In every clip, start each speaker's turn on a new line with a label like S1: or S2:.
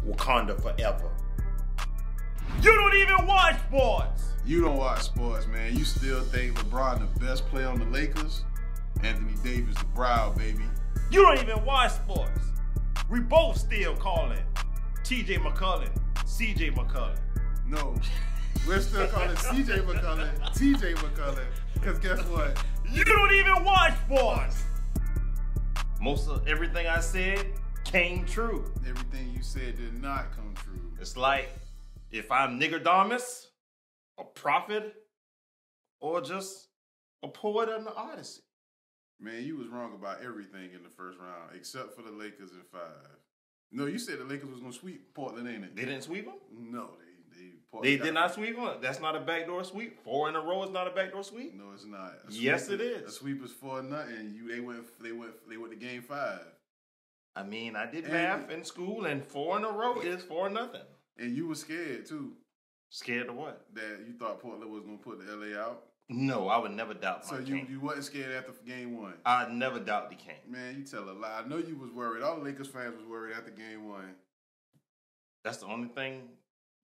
S1: Wakanda forever. You don't even watch sports!
S2: You don't watch sports, man. You still think LeBron the best player on the Lakers? Anthony Davis the brow, baby.
S1: You don't even watch sports. We both still calling TJ McCullough, CJ McCullough.
S2: No, we're still calling CJ McCullough, TJ McCullough, because guess what?
S1: You don't even watch sports! Most of everything I said came true.
S2: Everything you said did not come true.
S1: It's like if I'm Nicodemus, a prophet, or just a poet and an artist.
S2: Man, you was wrong about everything in the first round, except for the Lakers in 5. No, you said the Lakers was going to sweep Portland, ain't it?
S1: They didn't sweep them?
S2: No,
S1: They did not sweep them? That's not a backdoor sweep? 4 in a row is not a backdoor sweep?
S2: No, it's not.
S1: Yes, it is.
S2: A sweep is 4-0. They went to game 5.
S1: I mean, I did math in school, and 4 in a row is 4-0.
S2: And you were scared, too.
S1: Scared of what?
S2: That you thought Portland was going to put the LA out?
S1: No, I would never doubt my king.
S2: So you wasn't scared after game 1?
S1: I'd never doubt the king.
S2: Man, you tell a lie. I know you was worried. All the Lakers fans was worried after game 1.
S1: That's the only thing.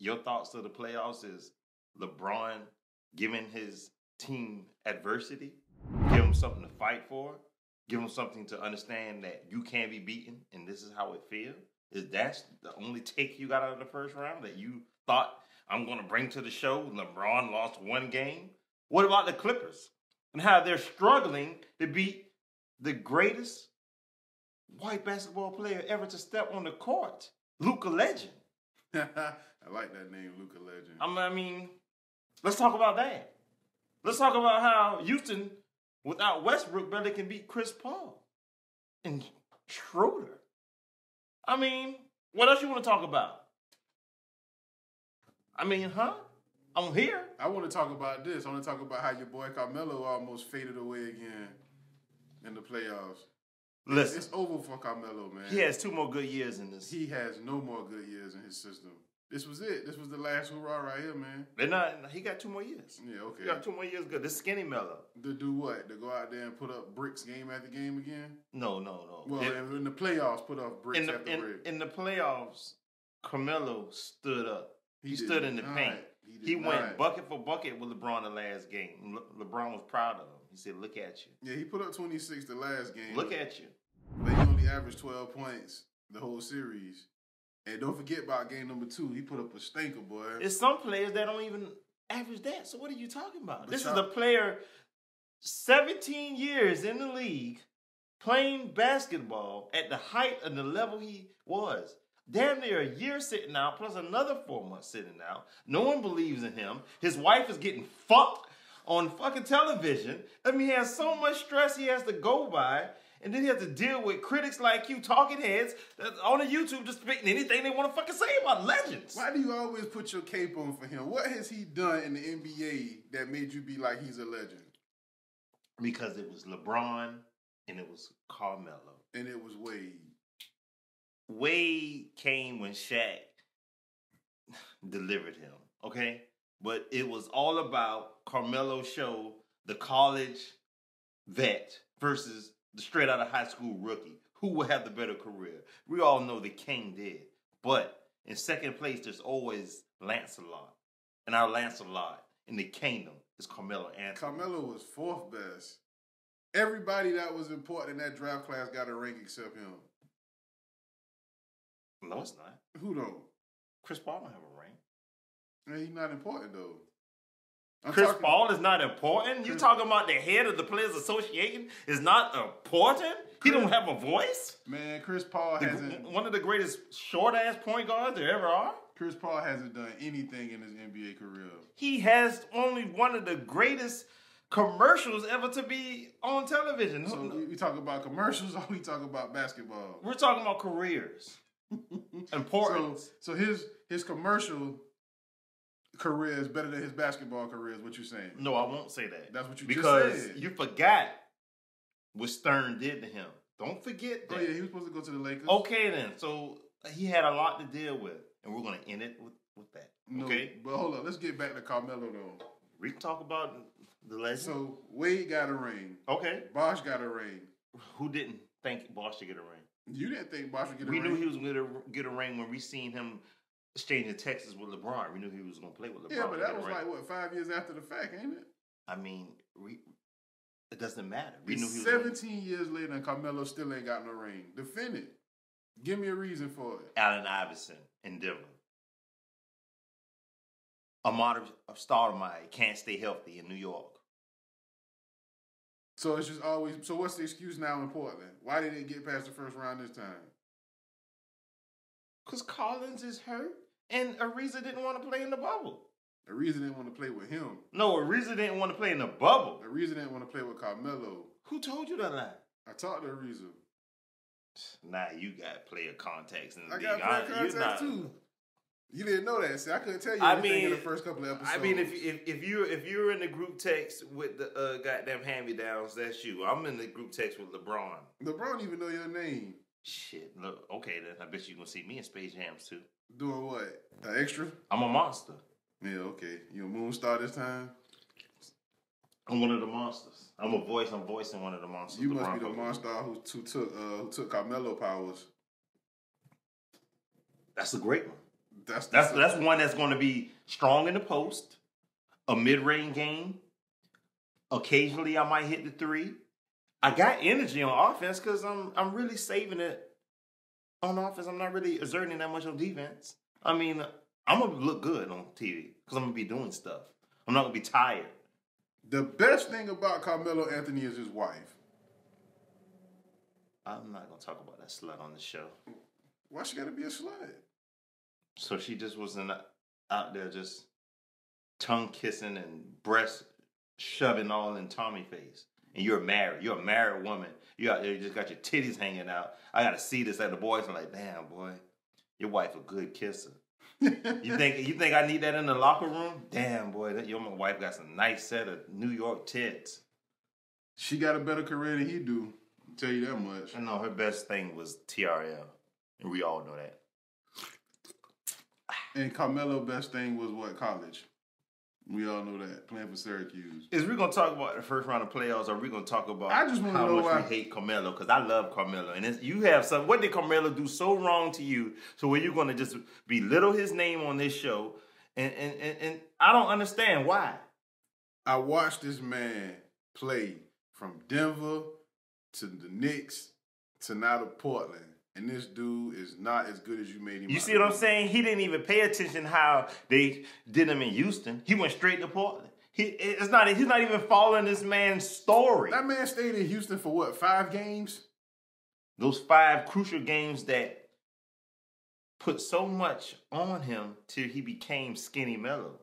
S1: Your thoughts of the playoffs is LeBron giving his team adversity, give him something to fight for, give him something to understand that you can be beaten and this is how it feels? Is that the only take you got out of the first round that you thought I'm going to bring to the show? LeBron lost 1 game. What about the Clippers and how they're struggling to beat the greatest white basketball player ever to step on the court, Luka Legend?
S2: I like that name, Luka Legend.
S1: I mean, let's talk about that. Let's talk about how Houston, without Westbrook, barely can beat Chris Paul and Schroeder. I mean, what else you want to talk about? I mean, I'm here.
S2: I want to talk about this. I want to talk about how your boy Carmelo almost faded away again in the playoffs.
S1: Listen,
S2: it's over for Carmelo, man.
S1: He has 2 more good years in this.
S2: He has no more good years in his system. This was it. This was the last hurrah right here, man.
S1: They're not. He got 2 more years.
S2: Yeah, okay.
S1: He got 2 more years good. This skinny Melo.
S2: To do what? To go out there and put up bricks game after game again?
S1: No.
S2: Well, in the playoffs, put up bricks after bricks.
S1: In the playoffs, Carmelo stood up. He stood in the paint. He went bucket for bucket with LeBron the last game. LeBron was proud of him. He said, "Look at you."
S2: Yeah, he put up 26 the last game.
S1: Look at you.
S2: But he only averaged 12 points the whole series. And don't forget about game number 2. He put up a stinker, boy.
S1: It's some players that don't even average that. So what are you talking about? This is a player 17 years in the league playing basketball at the height of the level he was. Damn near a year sitting out, plus another 4 months sitting out. No one believes in him. His wife is getting fucked on fucking television. I mean, he has so much stress he has to go by. And then he has to deal with critics like you, talking heads, that's on the YouTube just spitting anything they want to fucking say about legends.
S2: Why do you always put your cape on for him? What has he done in the NBA that made you be like he's a legend?
S1: Because it was LeBron and it was Carmelo.
S2: And it was Wade.
S1: Wade came when Shaq delivered him, okay? But it was all about Carmelo's show, the college vet versus the straight out of high school rookie. Who will have the better career? We all know the king did. But in second place, there's always Lancelot. And our Lancelot in the kingdom is Carmelo Anthony.
S2: Carmelo was 4th best. Everybody that was important in that draft class got a ring except him.
S1: No, it's not.
S2: Who don't?
S1: Chris Paul don't have a ring.
S2: Man, he's not important, though.
S1: Chris Paul is not important? You talking about the head of the Players Association is not important? He don't have a voice?
S2: Man, Chris Paul hasn't...
S1: One of the greatest short-ass point guards there ever are?
S2: Chris Paul hasn't done anything in his NBA career.
S1: He has only one of the greatest commercials ever to be on television.
S2: So we talk about commercials or we talk about basketball?
S1: We're talking about careers. Importance.
S2: So his commercial career is better than his basketball career, is what you're saying?
S1: No, I won't say that.
S2: That's what you
S1: just said. Because you forgot what Stern did to him. Don't forget that.
S2: Oh, yeah, he was supposed to go to the Lakers.
S1: Okay, then. So he had a lot to deal with, and we're going to end it with that.
S2: No,
S1: okay?
S2: But hold on. Let's get back to Carmelo, though.
S1: We can talk about the legend.
S2: So Wade got a ring.
S1: Okay.
S2: Bosh got a ring.
S1: Who didn't think Bosh should get a ring?
S2: You didn't think Bosh would get a
S1: ring? We
S2: ring?
S1: knew he was going to get a ring when we seen him exchanging Texas with LeBron. We knew he was going to play with LeBron.
S2: Yeah, but that was like, what, 5 years after the fact, ain't it?
S1: I mean, it doesn't matter. We knew he was
S2: 17 years later and Carmelo still ain't got no ring. Defend it. Give me a reason for it.
S1: Allen Iverson in Denver. Amada Stoudemire can't stay healthy in New York.
S2: So it's just always. So what's the excuse now in Portland? Why didn't it get past the first round this time?
S1: Because Collins is hurt and Ariza didn't want to play in the bubble.
S2: Ariza didn't want to play with him.
S1: No, Ariza didn't want to play in the bubble.
S2: Ariza didn't want to play with Carmelo.
S1: Who told you that lie?
S2: I talked to Ariza.
S1: Nah, you got player contacts in the
S2: I
S1: league.
S2: got player contacts too. You didn't know that. See, I couldn't tell you anything in the first couple of episodes.
S1: I mean, if you're in the group text with the goddamn hand-me-downs, that's you. I'm in the group text with LeBron.
S2: LeBron don't even know your name.
S1: Shit. Look, okay, then I bet you're going to see me in Space Jams, too.
S2: Doing what? An extra?
S1: I'm a monster.
S2: Yeah, okay. You a moon star this time?
S1: I'm one of the monsters. I'm voicing one of the monsters.
S2: You must be the monster who took Carmelo powers.
S1: That's a great one.
S2: That's
S1: one that's going to be strong in the post, a mid-range game. Occasionally, I might hit the three. I got energy on offense because I'm really saving it on offense. I'm not really exerting that much on defense. I mean, I'm gonna look good on TV because I'm gonna be doing stuff. I'm not gonna be tired.
S2: The best thing about Carmelo Anthony is his wife.
S1: I'm not gonna talk about that slut on the show.
S2: Why she gotta be a slut?
S1: So she just wasn't out there just tongue kissing and breast shoving all in Tommy's face. And you're married. You're a married woman. You out there, you just got your titties hanging out. I gotta see this at the boys. I'm like, damn, boy, your wife a good kisser. You think I need that in the locker room? Damn, boy, your wife got some nice set of New York tits.
S2: She got a better career than he do. I'll tell you that much.
S1: I know her best thing was TRL, and we all know that.
S2: And Carmelo's best thing was what? College. We all know that. Playing for Syracuse.
S1: Is we going to talk about the first round of playoffs, or are we going to talk about
S2: I just
S1: how much we hate Carmelo? Because I love Carmelo. And you have some. What did Carmelo do so wrong to you so where you're going to just belittle his name on this show? And I don't understand why.
S2: I watched this man play from Denver to the Knicks to now to Portland. And this dude is not as good as you made him.
S1: You see what I'm saying? He didn't even pay attention how they did him in Houston. He went straight to Portland. He's not even following this man's story.
S2: That man stayed in Houston for what, 5 games?
S1: Those 5 crucial games that put so much on him till he became Skinny Mellow.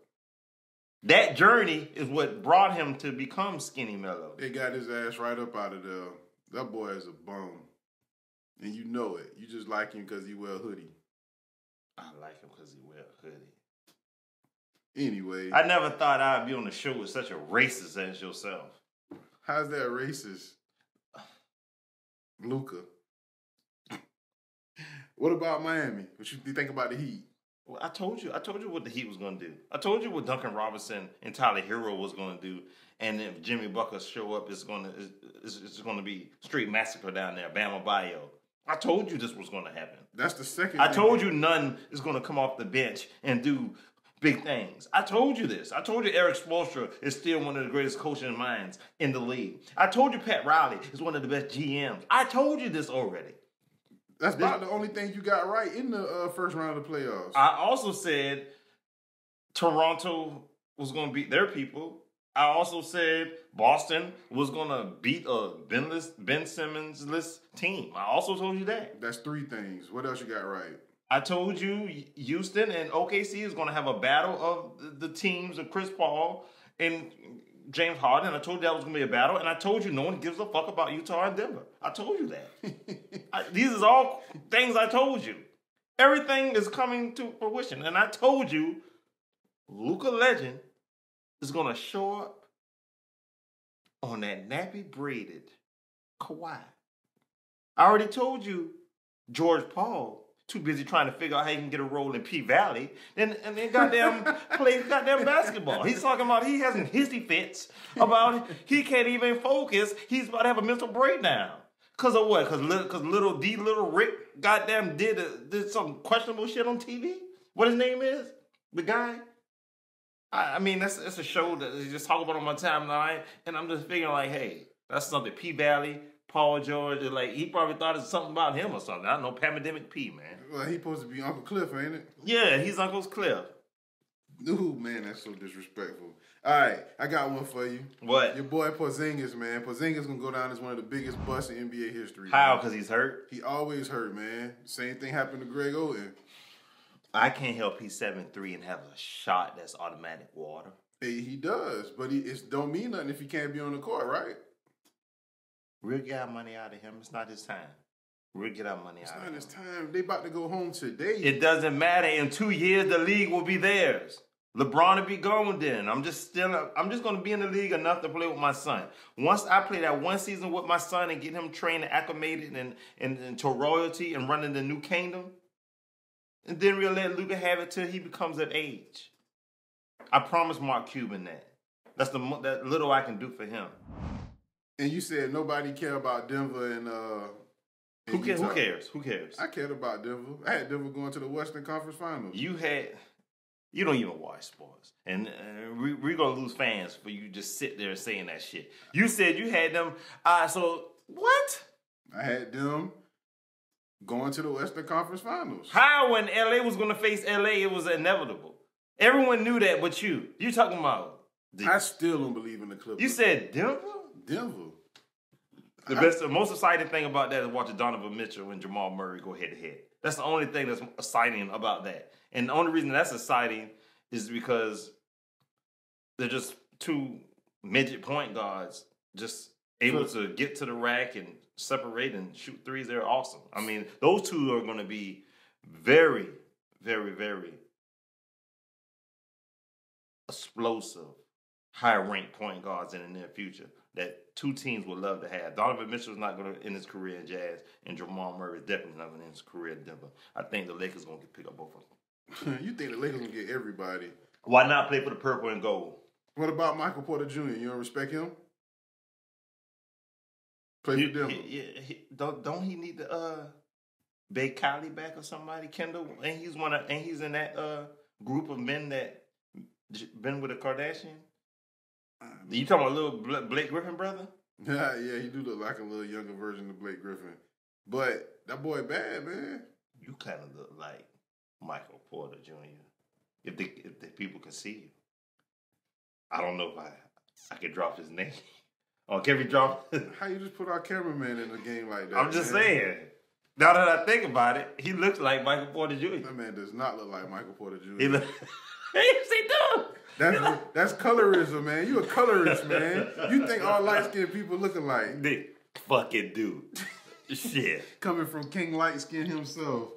S1: That journey is what brought him to become Skinny Mellow.
S2: They got his ass right up out of there. That boy is a bum. And you know it. You just like him because he wear a hoodie.
S1: I like him because he wear a hoodie.
S2: Anyway.
S1: I never thought I'd be on the show with such a racist as yourself.
S2: How's that racist? Luka. What about Miami? What you think about the Heat?
S1: Well, I told you what the Heat was going to do. I told you what Duncan Robinson and Tyler Hero was going to do. And if Jimmy Butler show up, it's going to be straight massacre down there, Bama Bio. I told you this was going to happen.
S2: That's the second
S1: I told you none is going to come off the bench and do big things. I told you this. I told you Eric Spoelstra is still one of the greatest coaching minds in the league. I told you Pat Riley is one of the best GMs. I told you this already.
S2: That's about the only thing you got right in the first round of the playoffs.
S1: I also said Toronto was going to beat their people. I also said Boston was going to beat a Ben Simmons-less team. I also told you that.
S2: That's 3 things. What else you got right?
S1: I told you Houston and OKC is going to have a battle of the teams of Chris Paul and James Harden. I told you that was going to be a battle. And I told you no one gives a fuck about Utah and Denver. I told you that. These are all things I told you. Everything is coming to fruition. And I told you Luka Legend is going to show up on that nappy braided Kawhi. I already told you George Paul too busy trying to figure out how he can get a role in P-Valley and then goddamn play goddamn basketball. He's talking about he having hissy fits about he can't even focus. He's about to have a mental breakdown Cause of what? Cause little Rick goddamn did some questionable shit on TV? What his name is? The guy? I mean, it's a show that they just talk about on my timeline, and I'm just figuring like, hey, that's something P-Valley, Paul George, like he probably thought it's something about him or something. I don't know, Pandemic P, man.
S2: Well, he supposed to be Uncle Cliff, ain't it?
S1: Yeah, he's Uncle Cliff.
S2: Ooh, man, that's so disrespectful. All right, I got one for you.
S1: What?
S2: Your boy Porzingis, man. Porzingis gonna go down as one of the biggest busts in NBA history.
S1: How?
S2: Man.
S1: Because he's hurt?
S2: He always hurt, man. Same thing happened to Greg Oden.
S1: I can't help he's 7'3" and have a shot that's automatic water.
S2: He does, but it don't mean nothing if he can't be on the court, right?
S1: We'll get our money out of him. It's not his time. We'll get our money out of him.
S2: It's not his time. They about to go home today.
S1: It doesn't matter. In 2 years, the league will be theirs. LeBron will be gone then. I'm just going to be in the league enough to play with my son. Once I play that one season with my son and get him trained and acclimated and to royalty and running the new kingdom, and then we'll let Luka have it till he becomes of age. I promise Mark Cuban that. That's that little I can do for him.
S2: And you said nobody care about Denver and
S1: who cares? Who cares?
S2: I cared about Denver. I had Denver going to the Western Conference Finals.
S1: You don't even watch sports. And we're going to lose fans for you just sit there saying that shit. You said you had them. So, what?
S2: I had them going to the Western Conference Finals.
S1: How, when LA was going to face LA, it was inevitable. Everyone knew that but you. You talking about...
S2: I still don't believe in the Clippers.
S1: You said Denver?
S2: Denver.
S1: The most exciting thing about that is watching Donovan Mitchell and Jamal Murray go head-to-head. That's the only thing that's exciting about that. And the only reason that's exciting is because they're just two midget point guards just able to get to the rack and separate and shoot threes. They're awesome. I mean, those two are going to be very, very, very explosive, high-ranked point guards in the near future that two teams would love to have. Donovan Mitchell's not going to end his career in Jazz, and Jamal Murray is definitely not going to end his career in Denver. I think the Lakers going to pick up both of them.
S2: You think the Lakers going to get everybody?
S1: Why not play for the purple and gold?
S2: What about Michael Porter Jr.? You don't respect him? Play for Denver.
S1: Don't he need to beg Kylie back or somebody? Kendall, and he's in that group of men that been with a Kardashian. You talking about little Blake Griffin brother?
S2: Yeah, he do look like a little younger version of Blake Griffin. But that boy bad, man.
S1: You kind of look like Michael Porter Jr. If the people can see you. I don't know if I could drop his name. Oh, can we drop?
S2: How you just put our cameraman in a game like that?
S1: I'm just saying. Now that I think about it, he looks like Michael Porter Jr.
S2: That man does not look like Michael Porter Jr.
S1: He does.
S2: That's colorism, man. You a colorist, man. You think all light-skinned people look alike.
S1: They fucking do. Shit.
S2: Coming from King Light Skin himself.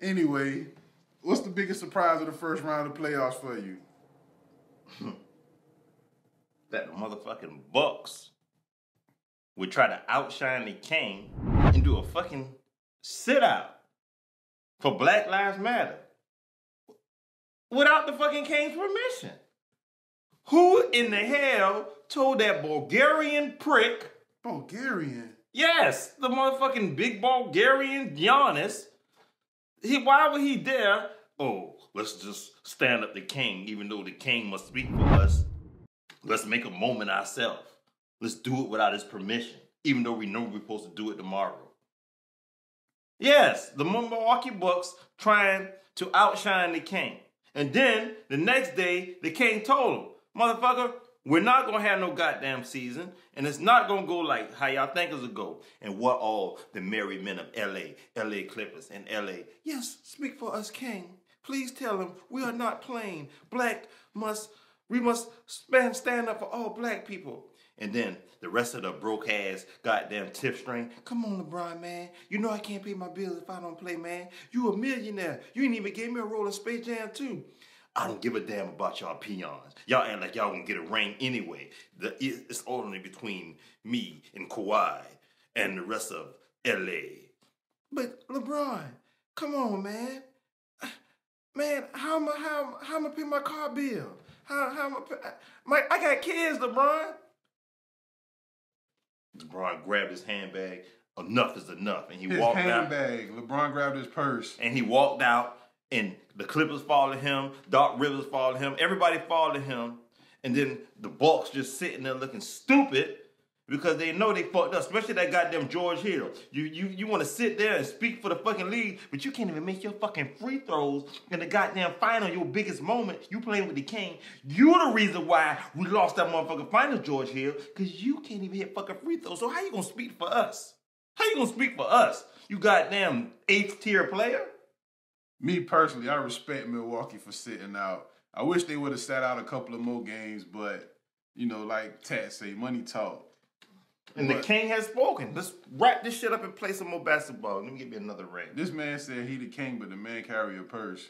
S2: Anyway, what's the biggest surprise of the first round of playoffs for you?
S1: That the motherfucking Bucks would try to outshine the King and do a fucking sit-out for Black Lives Matter without the fucking King's permission. Who in the hell told that Bulgarian prick?
S2: Bulgarian?
S1: Yes, the motherfucking big Bulgarian Giannis. Why would he dare? Oh, let's just stand up the King, even though the King must speak for us. Let's make a moment ourselves. Let's do it without his permission, even though we know we're supposed to do it tomorrow. Yes, the Milwaukee Bucks trying to outshine the King. And then, the next day, the King told him, motherfucker, we're not going to have no goddamn season, and it's not going to go like how y'all think it's going to go. And what all the merry men of LA Clippers and LA, yes, speak for us, King. Please tell him we are not playing. We must stand up for all black people. And then the rest of the broke ass goddamn tip string. Come on, LeBron, man. You know I can't pay my bills if I don't play, man. You a millionaire. You ain't even gave me a role in Space Jam 2. I don't give a damn about y'all peons. Y'all act like y'all gonna get a ring anyway. It's only between me and Kawhi and the rest of LA. But LeBron, come on, man. Man, how am I pay my car bill? I got kids, LeBron. LeBron grabbed his handbag. enough is enough. And he
S2: his
S1: walked out.
S2: handbag. LeBron grabbed his purse.
S1: And he walked out, and the Clippers followed him. Doc Rivers followed him. Everybody followed him. And then the Bucks just sitting there looking stupid because they know they fucked up, especially that goddamn George Hill. You want to sit there and speak for the fucking league, but you can't even make your fucking free throws in the goddamn final, your biggest moment. You playing with the king. You're the reason why we lost that motherfucking final, George Hill, because you can't even hit fucking free throws. So how you going to speak for us? How you going to speak for us? You goddamn 8th tier player?
S2: Me personally, I respect Milwaukee for sitting out. I wish they would have sat out a couple of more games, but, you know, like Tat say, money talk.
S1: And the king has spoken. Let's wrap this shit up and play some more basketball. Let me give you another ring.
S2: This man said he the king, but the man carry a purse.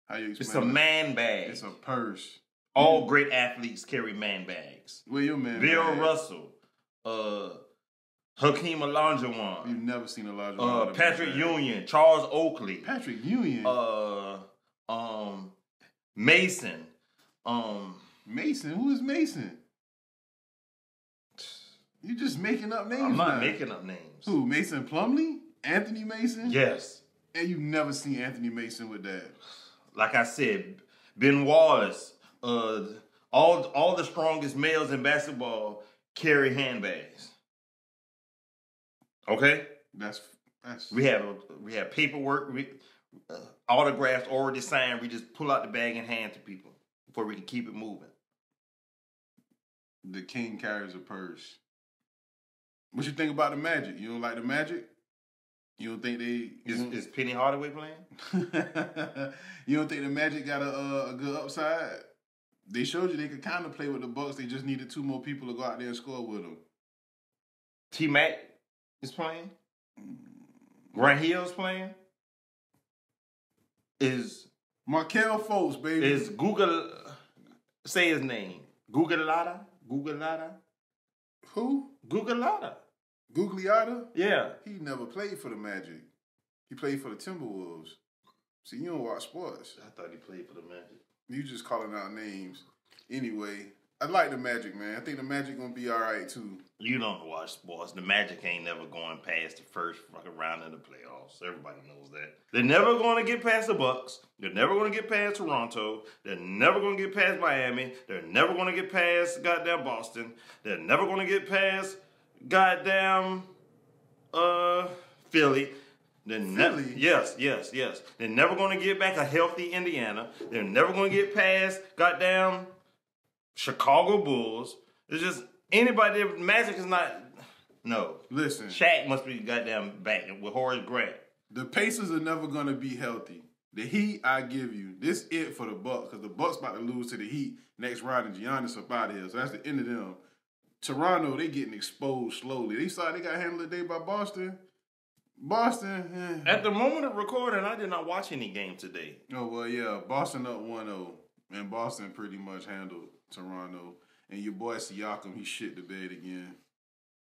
S2: How you explain
S1: It's a man bag.
S2: It's a purse.
S1: All great athletes carry man bags.
S2: Where your man
S1: Bill
S2: bag?
S1: Russell, Hakeem Olajuwon.
S2: You've never seen Olajuwon.
S1: Patrick Ewing, Charles Oakley.
S2: Patrick Ewing.
S1: Mason.
S2: Mason? Who is Mason? You just making up names.
S1: I'm not
S2: now.
S1: making up names.
S2: Who? Mason Plumlee? Anthony Mason?
S1: Yes.
S2: And you've never seen Anthony Mason with that.
S1: Like I said, Ben Wallace, all the strongest males in basketball carry handbags. Okay?
S2: That's
S1: we have paperwork, autographs already signed. We just pull out the bag and hand to people before we can keep it moving.
S2: The king carries a purse. What you think about the Magic? You don't like the Magic? You don't think they...
S1: Is Penny Hardaway playing?
S2: You don't think the Magic got a good upside? They showed you they could kind of play with the Bucks. They just needed 2 more people to go out there and score with them.
S1: T-Mac is playing? Grant Hill's playing? Is
S2: Markelle Fultz, baby.
S1: Is Google... Say his name. Gugalada?
S2: Who?
S1: Gugalada.
S2: Gugliotta?
S1: Yeah.
S2: He never played for the Magic. He played for the Timberwolves. See, you don't watch sports.
S1: I thought he played for the Magic.
S2: You just calling out names. Anyway, I like the Magic, man. I think the Magic gonna be all right, too.
S1: You don't watch sports. The Magic ain't never going past the first fucking round of the playoffs. Everybody knows that. They're never going to get past the Bucks. They're never going to get past Toronto. They're never going to get past Miami. They're never going to get past goddamn Boston. They're never going to get past goddamn Philly.
S2: Philly?
S1: Yes. They're never going to get back a healthy Indiana. They're never going to get past goddamn Chicago Bulls. It's just anybody. Magic is not. No.
S2: Listen.
S1: Shaq must be goddamn back with Horace Grant.
S2: The Pacers are never going to be healthy. The Heat, I give you. This it for the Bucks, because the Bucks about to lose to the Heat next round, and Giannis up out of here. So that's the end of them. Toronto, they getting exposed slowly. They saw they got handled today by Boston.
S1: At the moment of recording, I did not watch any game today.
S2: Oh, well, yeah. Boston up 1-0. And Boston pretty much handled Toronto. And your boy Siakam, he shit the bed again.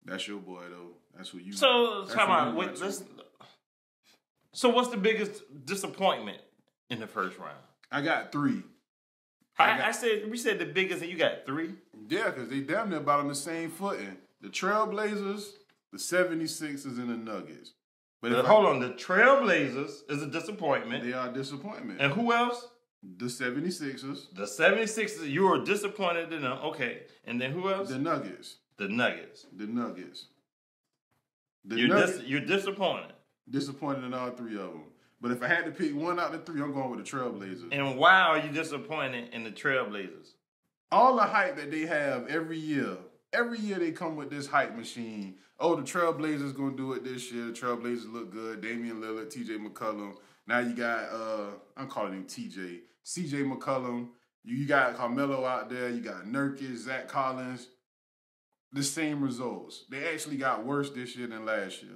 S2: That's your boy, though. That's who you...
S1: So, time out. Wait, so what's the biggest disappointment in the first round?
S2: I got 3.
S1: We said the biggest, and you got 3?
S2: Yeah, because they damn near about on the same footing. The Trailblazers, the 76ers, and the Nuggets.
S1: But hold on, the Trailblazers is a disappointment.
S2: They are a disappointment.
S1: And who else?
S2: The 76ers.
S1: The 76ers, you were disappointed in them. Okay. And then who else?
S2: The Nuggets.
S1: The Nuggets.
S2: The Nuggets.
S1: You're disappointed.
S2: Disappointed in all 3 of them. But if I had to pick one out of the 3, I'm going with the Trailblazers.
S1: And why are you disappointed in the Trailblazers?
S2: All the hype that they have every year they come with this hype machine. Oh, the Trailblazers going to do it this year. The Trailblazers look good. Damian Lillard, TJ McCollum. Now you got, I'm calling him TJ. CJ McCollum. You got Carmelo out there. You got Nurkic, Zach Collins. The same results. They actually got worse this year than last year.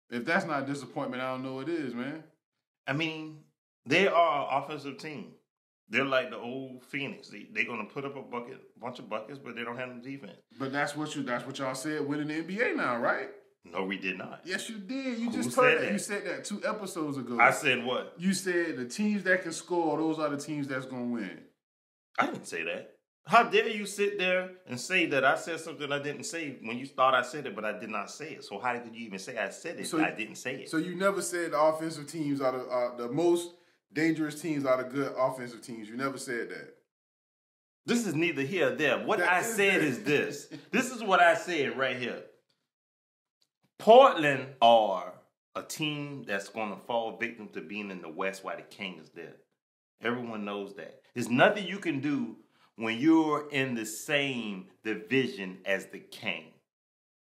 S2: If that's not a disappointment, I don't know what it is, man.
S1: I mean, they are an offensive team. They're like the old Phoenix. They're going to put up a bunch of buckets, but they don't have no defense.
S2: But that's what y'all said winning the NBA now, right?
S1: No, we did not.
S2: Yes, you did. You
S1: Who
S2: just
S1: said
S2: told
S1: that?
S2: You said that 2 episodes ago.
S1: I said what?
S2: You said the teams that can score, those are the teams that's going to win.
S1: I didn't say that. How dare you sit there and say that I said something I didn't say when you thought I said it, but I did not say it. So how could you even say I said it? I didn't say it.
S2: So you never said the offensive teams are the most dangerous teams are the good offensive teams. You never said that.
S1: This is neither here nor there. What I said is this. This is what I said right here. Portland are a team that's going to fall victim to being in the West while the King is there. Everyone knows that. There's nothing you can do when you're in the same division as the King.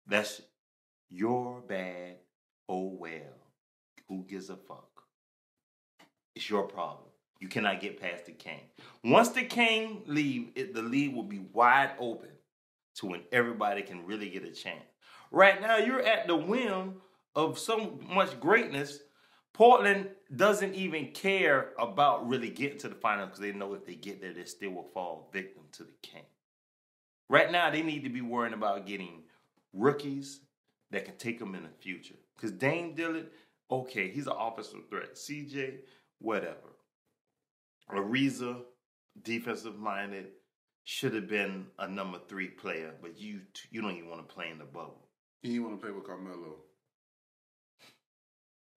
S1: That's your bad. Oh well. Who gives a fuck? It's your problem. You cannot get past the King. Once the King leave, the league will be wide open to when everybody can really get a chance. Right now, you're at the whim of so much greatness. Portland doesn't even care about really getting to the finals because they know if they get there, they still will fall victim to the King. Right now, they need to be worrying about getting rookies that can take them in the future. Because Dame Dillard, okay, he's an offensive threat. CJ, whatever. Ariza, defensive-minded, should have been a number 3 player, but you don't even want to play in the bubble.
S2: You want to play with Carmelo.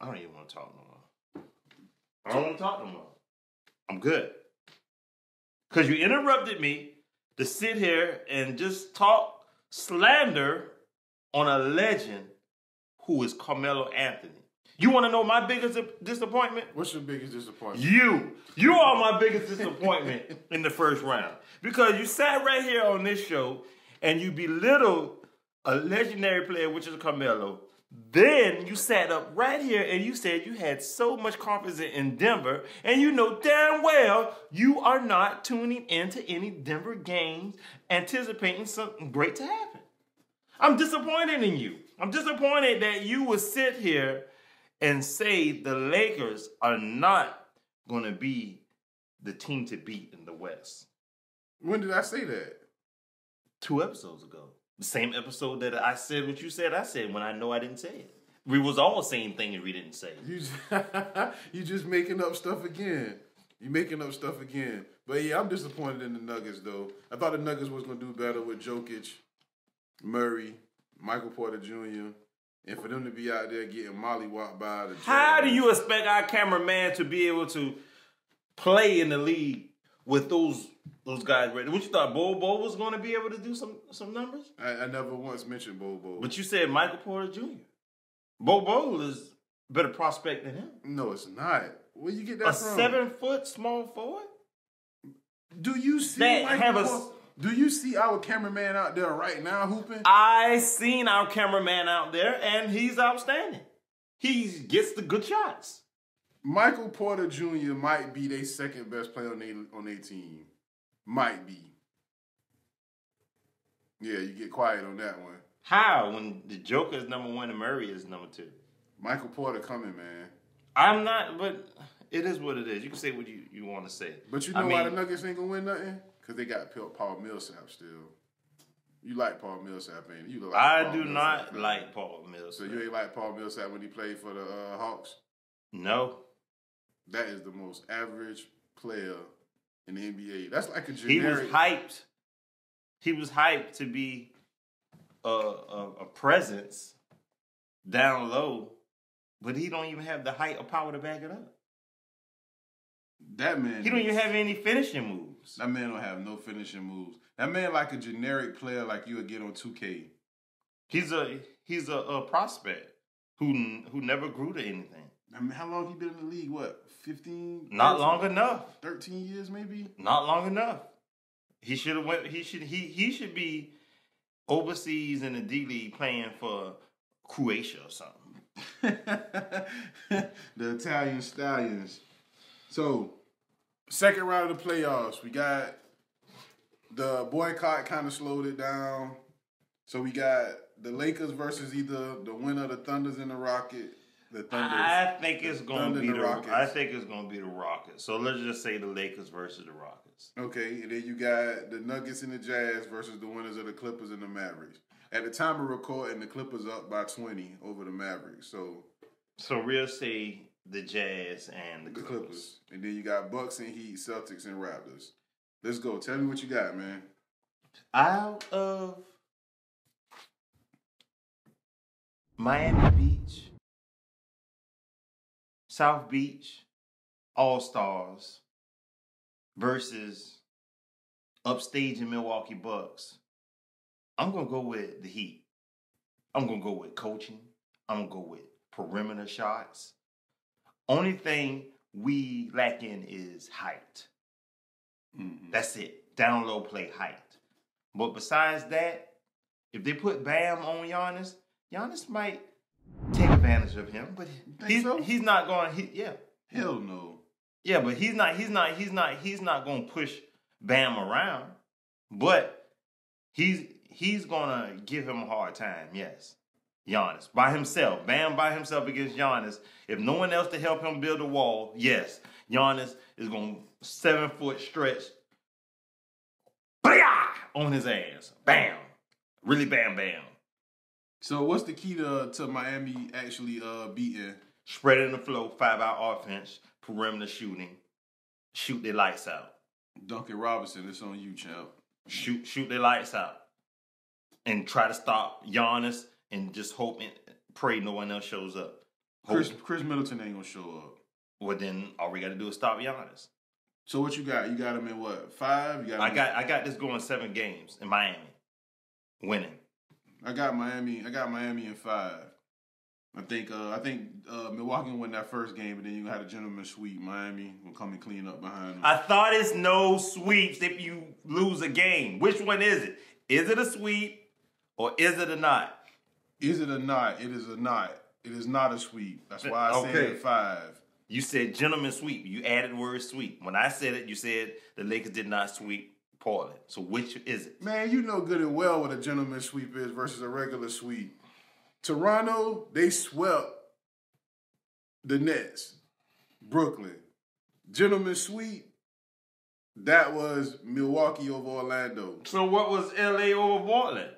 S1: I don't even want to talk no more. I don't want to talk no more. I'm good. Because you interrupted me to sit here and just talk slander on a legend who is Carmelo Anthony. You want to know my biggest disappointment?
S2: What's your biggest disappointment?
S1: You are my biggest disappointment in the first round. Because you sat right here on this show and you belittled a legendary player, which is Carmelo. Then you sat up right here and you said you had so much confidence in Denver, and you know damn well you are not tuning into any Denver games anticipating something great to happen. I'm disappointed in you. I'm disappointed that you would sit here and say the Lakers are not going to be the team to beat in the West.
S2: When did I say that?
S1: 2 episodes ago. The same episode that I said what you said I said when I know I didn't say it. We was all saying things we didn't say.
S2: You just making up stuff again. You making up stuff again. But yeah, I'm disappointed in the Nuggets though. I thought the Nuggets was going to do better with Jokic, Murray, Michael Porter Jr., and for them to be out there getting mollywopped by the Jazz.
S1: How do you expect our cameraman to be able to play in the league with those guys ready? What you thought, Bobo was going to be able to do some numbers?
S2: I never once mentioned Bobo.
S1: But you said Michael Porter Jr. Bobo is a better prospect than him.
S2: No, it's not. Where you get that from?
S1: A 7-foot small forward?
S2: Do you see Do you see our cameraman out there right now hooping?
S1: I seen our cameraman out there, and he's outstanding. He gets the good shots.
S2: Michael Porter Jr. might be their second best player on their team. Might be. Yeah, you get quiet on that one.
S1: How? When the Joker is number 1 and Murray is number 2.
S2: Michael Porter coming, man.
S1: I'm not, but it is what it is. You can say what you want to say.
S2: But you know why the Nuggets ain't going to win nothing? Because they got Paul Millsap still. You like Paul Millsap, ain't you?
S1: I do not like Paul Millsap.
S2: So you ain't like Paul Millsap when he played for the Hawks?
S1: No.
S2: That is the most average player in the NBA. That's like a generic...
S1: He was hyped to be a presence down low, but he don't even have the height or power to back it up.
S2: That man...
S1: He don't even have any finishing moves.
S2: That man don't have no finishing moves. That man like a generic player like you would get on 2K.
S1: He's a prospect who never grew to anything.
S2: I mean, how long have you been in the league? What, 15?
S1: Not long enough.
S2: 13 years maybe?
S1: Not long enough. He should have went. He should be overseas in the D League playing for Croatia or something.
S2: The Italian Stallions. So, second round of the playoffs, we got the boycott kind of slowed it down. So we got the Lakers versus either the winner of the Thunders and the Rockets. The Thunders.
S1: I think it's going to be the
S2: Rockets.
S1: I think it's going to be the Rockets. So let's just say the Lakers versus the Rockets.
S2: Okay, and then you got the Nuggets and the Jazz versus the winners of the Clippers and the Mavericks. At the time of recording, the Clippers up by 20 over the Mavericks. So
S1: we'll say the Jazz and the Clippers.
S2: And then you got Bucks and Heat, Celtics and Raptors. Let's go. Tell me what you got, man.
S1: Out of Miami Beach, South Beach, All-Stars versus upstage in Milwaukee Bucks, I'm going to go with the Heat. I'm going to go with coaching. I'm going to go with perimeter shots. Only thing we lacking is height. Mm-hmm. That's it. Down low play height. But besides that, if they put Bam on Giannis, Giannis might take advantage of him. But he's not going.
S2: Hell no.
S1: Yeah, but he's not going to push Bam around. But he's gonna give him a hard time. Yes, Giannis by himself. Bam by himself against Giannis. If no one else to help him build a wall, yes, Giannis is gonna 7-foot stretch. On his ass. Bam. Really bam.
S2: So what's the key to Miami actually beating?
S1: Spreading the flow, 5-out offense, perimeter shooting, shoot their lights out.
S2: Duncan Robinson, it's on you, champ.
S1: Shoot their lights out. And try to stop Giannis and just hope and pray no one else shows up.
S2: Chris Middleton ain't gonna show up.
S1: Well, then all we got to do is stop Giannis.
S2: So what you got? You got him in what? 5?
S1: I got this going 7 games in Miami, winning.
S2: I got Miami in 5. I think Milwaukee will win that first game, but then you gonna have a gentleman's sweep. Miami will come and clean up behind them.
S1: I thought it's no sweeps if you lose a game. Which one is it? Is it a sweep or is it a not?
S2: Is it a not? It is a not. It is not a sweep. That's why I said 5.
S1: You said gentleman sweep. You added the word sweep. When I said it, you said the Lakers did not sweep Portland. So which is it?
S2: Man, you know good and well what a gentleman sweep is versus a regular sweep. Toronto, they swept the Nets. Brooklyn. Gentleman sweep, that was Milwaukee over Orlando.
S1: So what was LA over Portland?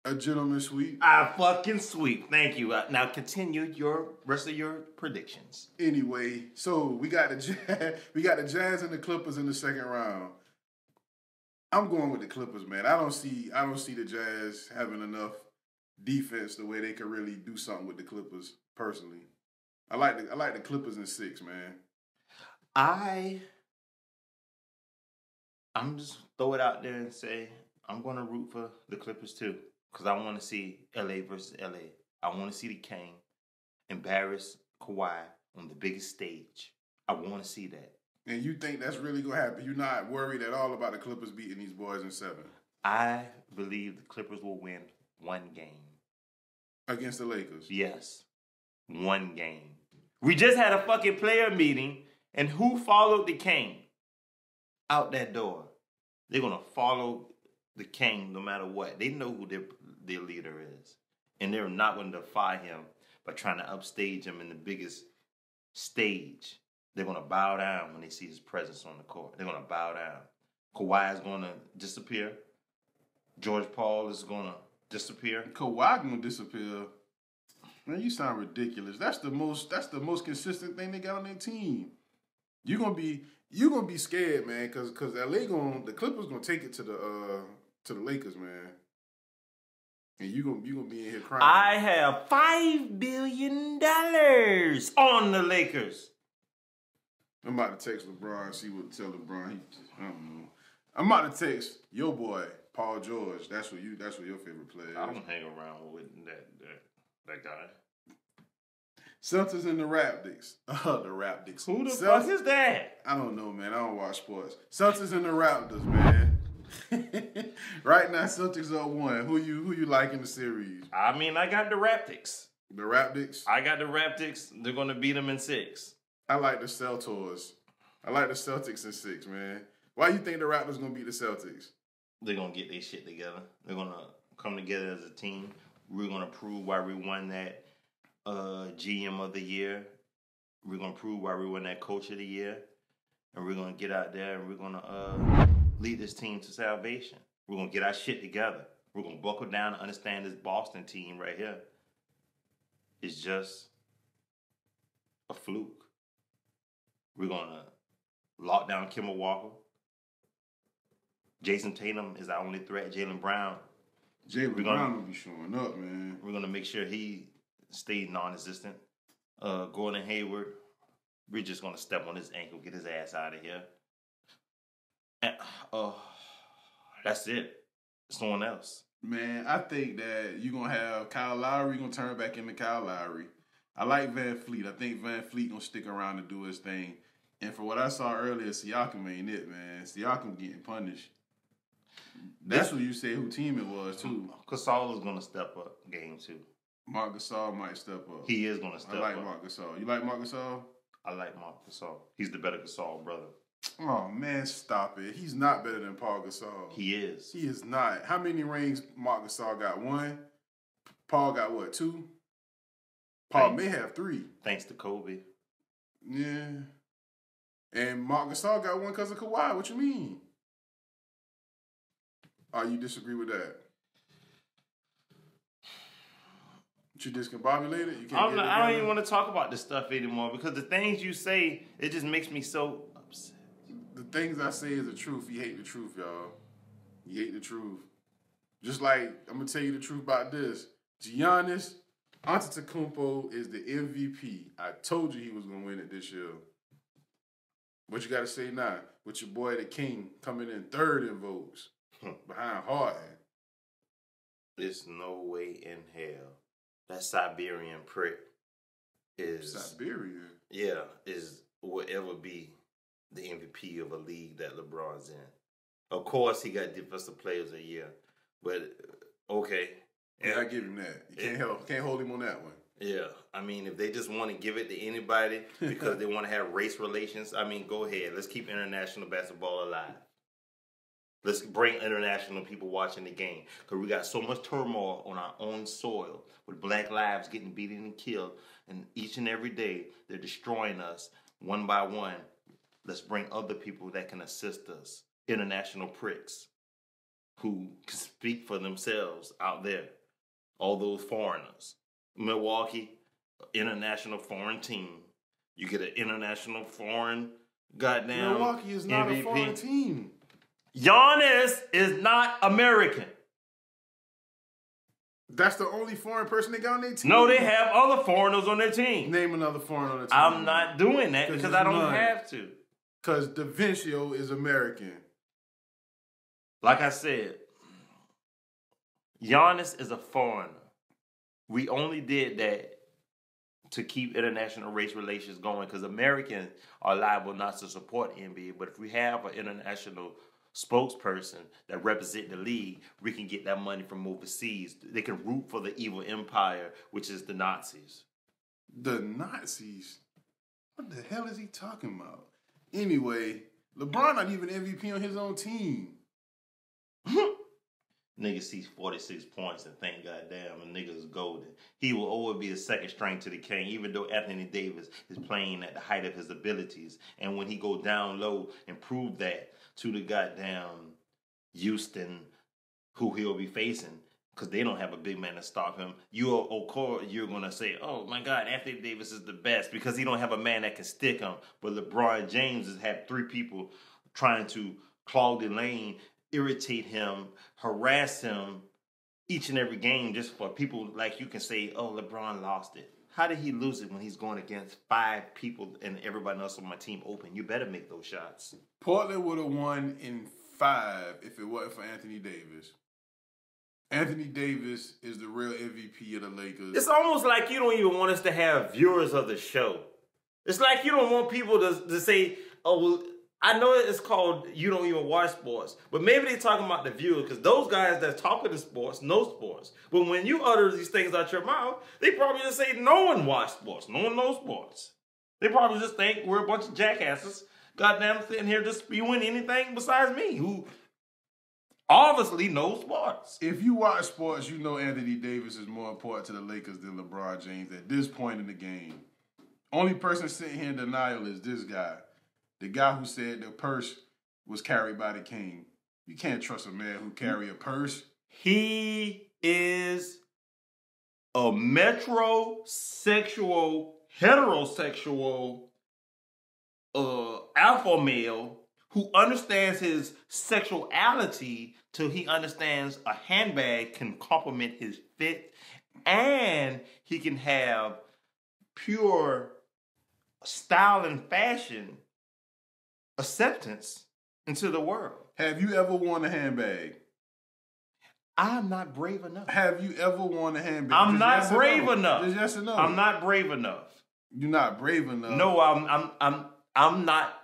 S2: A gentleman sweep.
S1: I fucking sweep. Thank you. Now continue your rest of your predictions.
S2: Anyway, so we got the Jazz and the Clippers in the second round. I'm going with the Clippers, man. I don't see the Jazz having enough defense the way they could really do something with the Clippers. Personally, I like the Clippers in 6, man.
S1: I'm just throw it out there and say I'm going to root for the Clippers too. Because I want to see LA versus LA. I want to see the King embarrass Kawhi on the biggest stage. I want to see that.
S2: And you think that's really going to happen? You're not worried at all about the Clippers beating these boys in 7?
S1: I believe the Clippers will win 1 game.
S2: Against the Lakers?
S1: Yes. 1 game. We just had a fucking player meeting, and who followed the King? Out that door. They're going to follow the King no matter what. They know who their leader is. And they're not going to defy him by trying to upstage him in the biggest stage. They're going to bow down when they see his presence on the court. They're going to bow down. Kawhi is going to disappear. George Paul is going to disappear.
S2: Kawhi going to disappear. Man, you sound ridiculous. That's the most consistent thing they got on their team. You're gonna be scared, man, because the Clippers gonna take it to the Lakers, man. And you gonna be in here crying.
S1: I have $5 billion on the Lakers.
S2: I'm about to text LeBron, see what to tell LeBron. I don't know. I'm about to text your boy, Paul George. That's what your favorite player is.
S1: I don't hang around with that guy.
S2: Celtics and the Raptors. The Raptors.
S1: Who the fuck is that?
S2: I don't know, man. I don't watch sports. Celtics and the Raptors, man. Right now, Celtics up 1. Who you like in the series?
S1: I mean, I got the Raptors.
S2: The Raptors?
S1: I got the Raptors. They're going to beat them in 6.
S2: I like the Celtics. I like the Celtics in 6, man. Why you think the Raptors going to beat the Celtics?
S1: They're going to get their shit together. They're going to come together as a team. We're going to prove why we won that GM of the year. We're going to prove why we won that Coach of the year. And we're going to get out there and we're going to lead this team to salvation. We're going to get our shit together. We're going to buckle down and understand this Boston team right here is just a fluke. We're going to lock down Kemba Walker. Jason Tatum is our only threat. Jaylen Brown.
S2: Jaylen Brown will be showing up, man.
S1: We're going to make sure he stays non-existent. Gordon Hayward, we're just going to step on his ankle, get his ass out of here. And, that's it. Someone else.
S2: Man, I think that you're going to have Kyle Lowry going to turn back into Kyle Lowry. I like Van Fleet. I think Van Fleet going to stick around and do his thing. And for what I saw earlier, Siakam ain't it, man. Siakam getting punished. That's what you say who team it was, too.
S1: Gasol is going to step up game 2.
S2: Marc Gasol might step up.
S1: He is going to step up.
S2: I like Marc Gasol. You like Marc Gasol?
S1: I like Marc Gasol. He's the better Gasol brother.
S2: Oh, man, stop it. He's not better than Paul Gasol.
S1: He is.
S2: He is not. How many rings Marc Gasol got? 1? Paul got what, 2? Paul may have 3.
S1: Thanks to Kobe.
S2: Yeah. And Marc Gasol got 1 because of Kawhi. What you mean? Oh, you disagree with that? You discombobulated? You can't
S1: I don't even want to talk about this stuff anymore because the things you say, it just makes me so upset.
S2: The things I say is the truth. You hate the truth, y'all. You hate the truth. Just like, I'm going to tell you the truth about this. Giannis Antetokounmpo is the MVP. I told you he was going to win it this year. What you got to say now? With your boy, the King, coming in 3rd in votes behind Harden.
S1: There's no way in hell that Siberian prick is...
S2: Siberian?
S1: Yeah, will ever be the MVP of a league that LeBron's in. Of course, he got Defensive Players of the Year, but okay.
S2: Yeah, I give him that. You can't hold him on that one.
S1: Yeah, I mean, if they just want to give it to anybody because they want to have race relations, I mean, go ahead. Let's keep international basketball alive. Let's bring international people watching the game because we got so much turmoil on our own soil with black lives getting beaten and killed, and each and every day they're destroying us one by one. Let's bring other people that can assist us, international pricks who can speak for themselves out there, all those foreigners. Milwaukee, international foreign team. You get an international foreign goddamn
S2: Milwaukee is not
S1: MVP.
S2: A foreign team.
S1: Giannis is not American.
S2: That's the only foreign person they got on their team?
S1: No, they have other foreigners on their team.
S2: Name another foreigner on the team.
S1: I'm not doing that because I don't have to.
S2: Because DaVincio is American.
S1: Like I said, Giannis is a foreigner. We only did that to keep international race relations going because Americans are liable not to support the NBA. But if we have an international spokesperson that represent the league, we can get that money from overseas. They can root for the evil empire, which is the Nazis.
S2: The Nazis? What the hell is he talking about? Anyway, LeBron not even MVP on his own team.
S1: Nigga sees 46 points and think, goddamn, a nigga is golden. He will always be the second string to the king, even though Anthony Davis is playing at the height of his abilities. And when he go down low and prove that to the goddamn Houston, who he'll be facing, because they don't have a big man to stop him, you're going to say, oh, my God, Anthony Davis is the best because he don't have a man that can stick him. But LeBron James has had 3 people trying to clog the lane, irritate him, harass him each and every game just for people like you can say, oh, LeBron lost it. How did he lose it when he's going against 5 people and everybody else on my team open? You better make those shots.
S2: Portland would have won in 5 if it wasn't for Anthony Davis. Anthony Davis is the real MVP of the Lakers.
S1: It's almost like you don't even want us to have viewers of the show. It's like you don't want people to say, oh, well, I know it's called You Don't Even Watch Sports, but maybe they're talking about the viewers because those guys that talk to sports know sports. But when you utter these things out your mouth, they probably just say no one watch sports, no one knows sports. They probably just think we're a bunch of jackasses, goddamn sitting here just spewing anything besides me, who obviously knows sports.
S2: If you watch sports, you know Anthony Davis is more important to the Lakers than LeBron James at this point in the game. Only person sitting here in denial is this guy. The guy who said the purse was carried by the king. You can't trust a man who carry a purse.
S1: He is a metrosexual, heterosexual alpha male who understands his sexuality till he understands a handbag can complement his fit and he can have pure style and fashion acceptance into the world.
S2: Have you ever worn a handbag?
S1: I'm not brave enough.
S2: Have you ever worn a handbag?
S1: I'm not brave enough.
S2: Just yes or no.
S1: I'm not brave enough.
S2: You're not brave enough.
S1: No, I'm not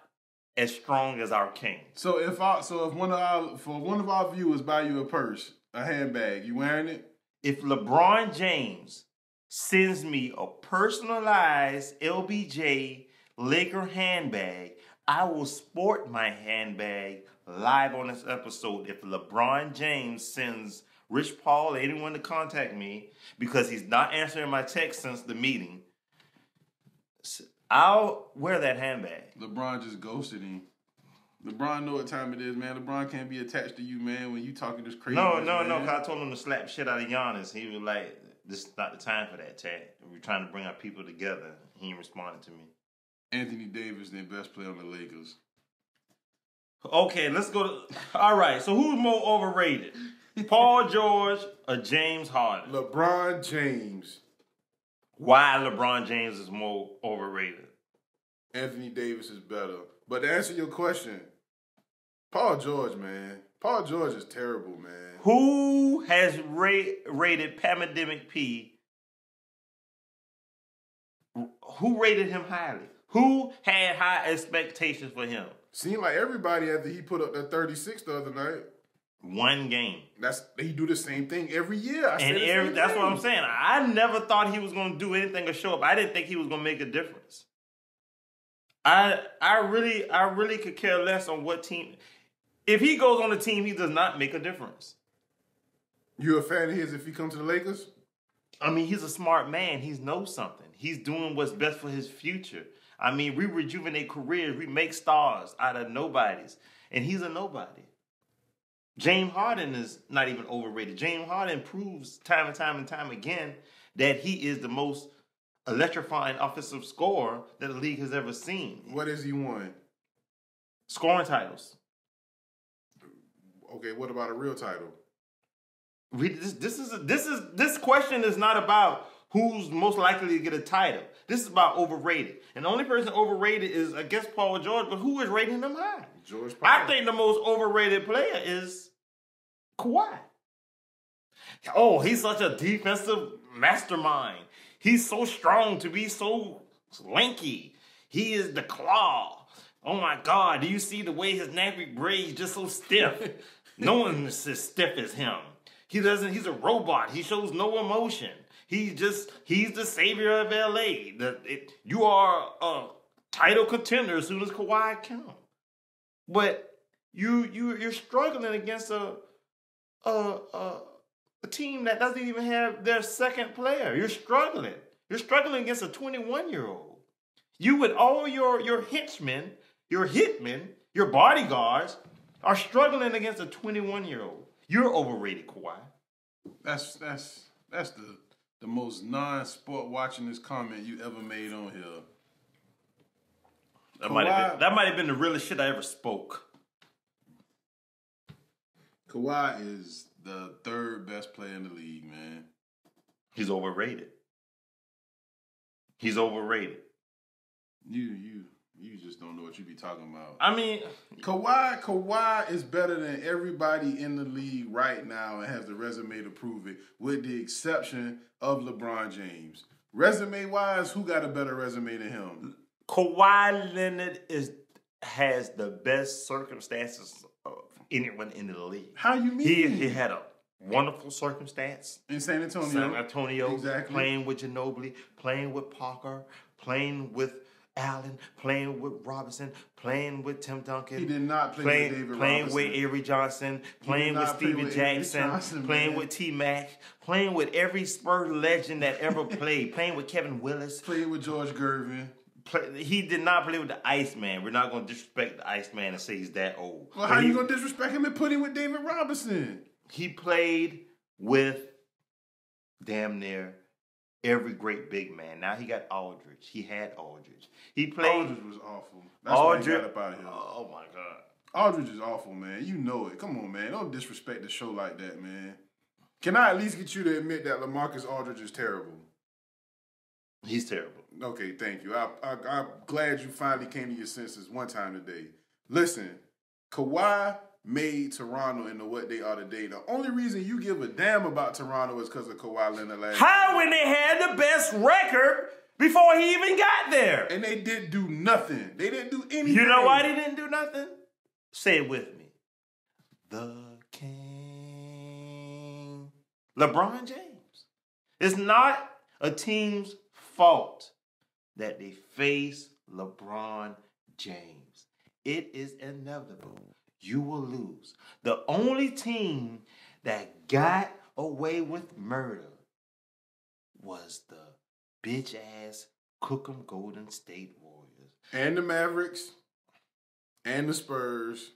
S1: as strong as our king.
S2: So if one of our viewers buy you a purse, a handbag, you wearing it?
S1: If LeBron James sends me a personalized LBJ Laker handbag, I will sport my handbag live on this episode. If LeBron James sends Rich Paul or anyone to contact me because he's not answering my text since the meeting, I'll wear that handbag.
S2: LeBron just ghosted him. LeBron know what time it is, man. LeBron can't be attached to you, man, when you talking this crazy.
S1: No, because I told him to slap shit out of Giannis. He was like, this is not the time for that, Chad. We're trying to bring our people together. He ain't responded to me.
S2: Anthony Davis, their best player on the Lakers.
S1: Okay, let's go to... All right, so who's more overrated? Paul George or James Harden?
S2: LeBron James.
S1: Why LeBron James is more overrated?
S2: Anthony Davis is better. But to answer your question, Paul George, man. Paul George is terrible, man.
S1: Who has rated Pandemic P? Who rated him highly? Who had high expectations for him?
S2: Seemed like everybody after he put up that 36 the other night.
S1: One game.
S2: He do the same thing every year.
S1: That's what I'm saying. I never thought he was going to do anything or show up. I didn't think he was going to make a difference. I really could care less on what team. If he goes on the team, he does not make a difference.
S2: You a fan of his if he comes to the Lakers?
S1: I mean, he's a smart man. He knows something. He's doing what's best for his future. I mean, we rejuvenate careers. We make stars out of nobodies. And he's a nobody. James Harden is not even overrated. James Harden proves time and time again that he is the most electrifying offensive scorer that the league has ever seen.
S2: What has he won?
S1: Scoring titles.
S2: Okay, what about a real title?
S1: This question is not about who's most likely to get a title. This is about overrated. And the only person overrated is, I guess, Paul George, but who is rating him high?
S2: George Paul.
S1: I think the most overrated player is Kawhi. Oh, he's such a defensive mastermind. He's so strong to be so lanky. He is the claw. Oh my God, do you see the way his nappy braids just so stiff? No one is as stiff as him. He's a robot. He shows no emotion. He's the savior of LA. You are a title contender as soon as Kawhi comes. But you're struggling against a team that doesn't even have their second player. You're struggling. You're struggling against a 21-year-old. You with all your henchmen, your hitmen, your bodyguards are struggling against a 21-year-old. You're overrated, Kawhi.
S2: That's the most non-sport watching this comment you ever made on here.
S1: That might have been the realest shit I ever spoke.
S2: Kawhi is the third best player in the league, man.
S1: He's overrated. He's overrated.
S2: You just don't know what you be talking about.
S1: I mean,
S2: Kawhi is better than everybody in the league right now and has the resume to prove it, with the exception of LeBron James. Resume-wise, who got a better resume than him?
S1: Kawhi Leonard has the best circumstances of anyone in the league.
S2: How you mean?
S1: He had a wonderful circumstance.
S2: In San Antonio.
S1: San Antonio.
S2: Exactly.
S1: Playing with Ginobili, playing with Parker, playing with Allen, playing with Robinson, playing with Tim Duncan.
S2: He did not play with David
S1: playing
S2: Robinson.
S1: with Avery Johnson, playing with Steven Jackson, playing with T-Mac, playing with every Spurs legend that ever played, playing with Kevin Willis.
S2: Playing with George Gervin.
S1: He did not play with the Iceman. We're not going to disrespect the Iceman and say he's that old.
S2: Well, how you going to disrespect him and put him with David Robinson?
S1: He played with damn near every great big man. Now he got Aldridge. He had Aldridge. He played.
S2: Aldridge was awful. That's why he got up out of here.
S1: Oh my God.
S2: Aldridge is awful, man. You know it. Come on, man. Don't disrespect the show like that, man. Can I at least get you to admit that LaMarcus Aldridge is terrible?
S1: He's terrible.
S2: Okay, thank you. I'm glad you finally came to your senses one time today. Listen, Kawhi made Toronto into what they are today. The only reason you give a damn about Toronto is because of Kawhi Leonard last year.
S1: How when they had the best record before he even got there?
S2: And they didn't do nothing. They didn't do anything.
S1: You know why they didn't do nothing? Say it with me. The King. LeBron James. It's not a team's fault that they face LeBron James. It is inevitable. You will lose. The only team that got away with murder was the bitch-ass Cookham Golden State Warriors.
S2: And the Mavericks. And the Spurs.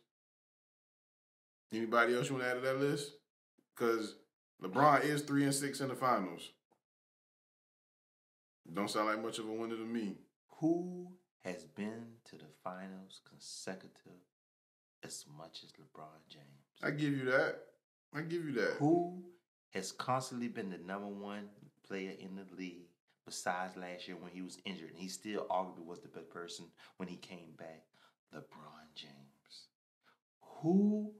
S2: Anybody else you want to add to that list? Because LeBron is 3-6 in the finals. Don't sound like much of a winner to me.
S1: Who has been to the finals consecutive as much as LeBron James?
S2: I give you that.
S1: Who has constantly been the number one player in the league besides last year when he was injured? And he still arguably was the best person when he came back. LeBron James. Who